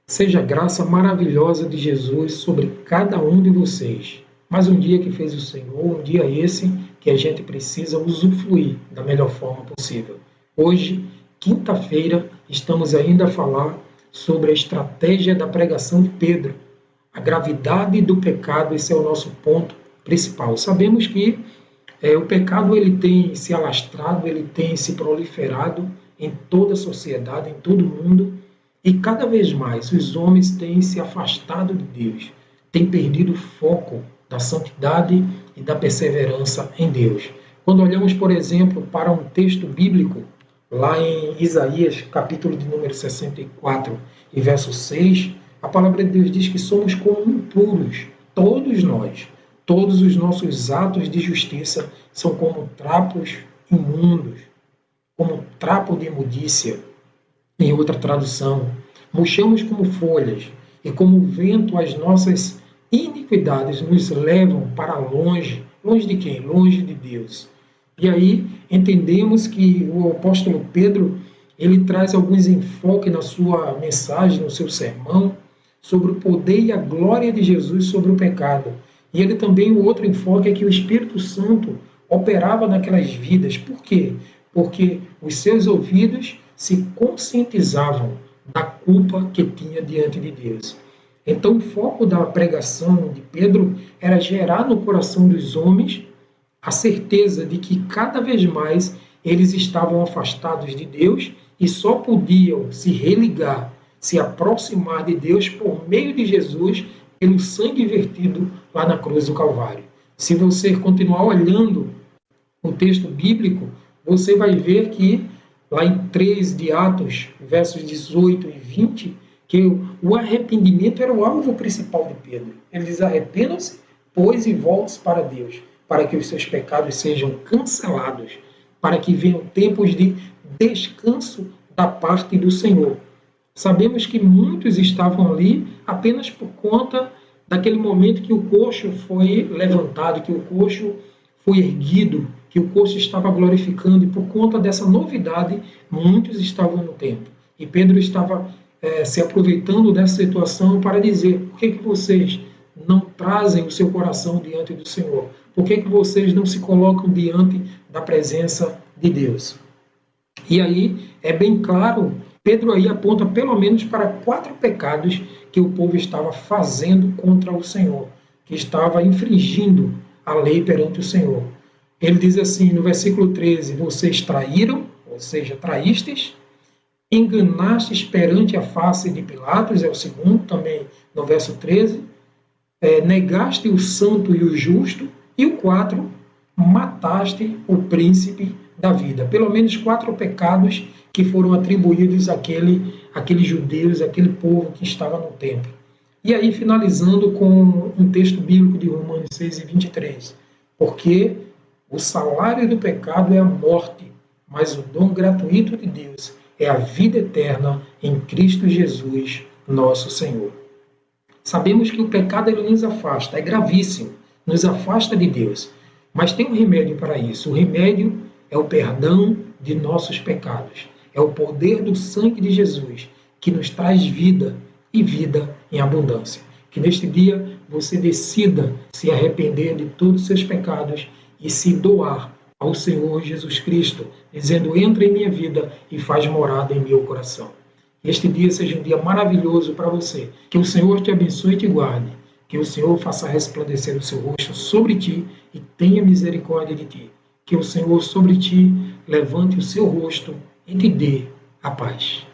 Seja a graça maravilhosa de Jesus sobre cada um de vocês. Mais um dia que fez o Senhor, um dia esse que a gente precisa usufruir da melhor forma possível. Hoje, quinta-feira, estamos ainda a falar sobre a estratégia da pregação de Pedro. A gravidade do pecado, esse é o nosso ponto principal. Sabemos que o pecado ele tem se alastrado, ele tem se proliferado em toda a sociedade, em todo o mundo, e cada vez mais os homens têm se afastado de Deus, têm perdido o foco da santidade e da perseverança em Deus. Quando olhamos, por exemplo, para um texto bíblico, lá em Isaías, capítulo de número 64 e verso 6, a palavra de Deus diz que somos como impuros, todos nós. Todos os nossos atos de justiça são como trapos imundos, como trapo de imundícia, em outra tradução. Murchamos como folhas, e como vento as nossas iniquidades nos levam para longe. Longe de quem? Longe de Deus. E aí entendemos que o apóstolo Pedro, ele traz alguns enfoques na sua mensagem, no seu sermão, sobre o poder e a glória de Jesus sobre o pecado. E ele também, o outro enfoque é que o Espírito Santo operava naquelas vidas. Por quê? Porque os seus ouvidos se conscientizavam da culpa que tinha diante de Deus. Então, o foco da pregação de Pedro era gerar no coração dos homens a certeza de que cada vez mais eles estavam afastados de Deus e só podiam se religar, se aproximar de Deus por meio de Jesus, pelo sangue vertido lá na cruz do Calvário. Se você continuar olhando o texto bíblico, você vai ver que lá em 3 de Atos, versos 18 e 20, que o arrependimento era o alvo principal de Pedro. Ele diz: arrependam-se, pois, e voltem para Deus, para que os seus pecados sejam cancelados, para que venham tempos de descanso da parte do Senhor. Sabemos que muitos estavam ali apenas por conta daquele momento que o coxo foi levantado, que o coxo foi erguido, que o coxo estava glorificando, e por conta dessa novidade, muitos estavam no templo. E Pedro estava se aproveitando dessa situação para dizer: por que vocês não trazem o seu coração diante do Senhor? Por que vocês não se colocam diante da presença de Deus? E aí é bem claro, Pedro aí aponta pelo menos para 4 pecados que o povo estava fazendo contra o Senhor, que estava infringindo a lei perante o Senhor. Ele diz assim no versículo 13: vocês traíram, ou seja, traístes, enganastes perante a face de Pilatos, é o segundo, também no verso 13, negaste o santo e o justo, e o 4, mataste o príncipe da vida. Pelo menos 4 pecados que foram atribuídos àqueles judeus, àquele povo que estava no templo. E aí, finalizando com um texto bíblico de Romanos 6 e 23. Porque o salário do pecado é a morte, mas o dom gratuito de Deus é a vida eterna em Cristo Jesus, nosso Senhor. Sabemos que o pecado ele nos afasta, é gravíssimo, nos afasta de Deus. Mas tem um remédio para isso. O remédio é o perdão de nossos pecados. É o poder do sangue de Jesus que nos traz vida e vida em abundância. Que neste dia você decida se arrepender de todos os seus pecados e se doar ao Senhor Jesus Cristo, dizendo: entra em minha vida e faz morada em meu coração. Que este dia seja um dia maravilhoso para você. Que o Senhor te abençoe e te guarde. Que o Senhor faça resplandecer o seu rosto sobre ti e tenha misericórdia de ti. Que o Senhor sobre ti levante o seu rosto e te dê a paz.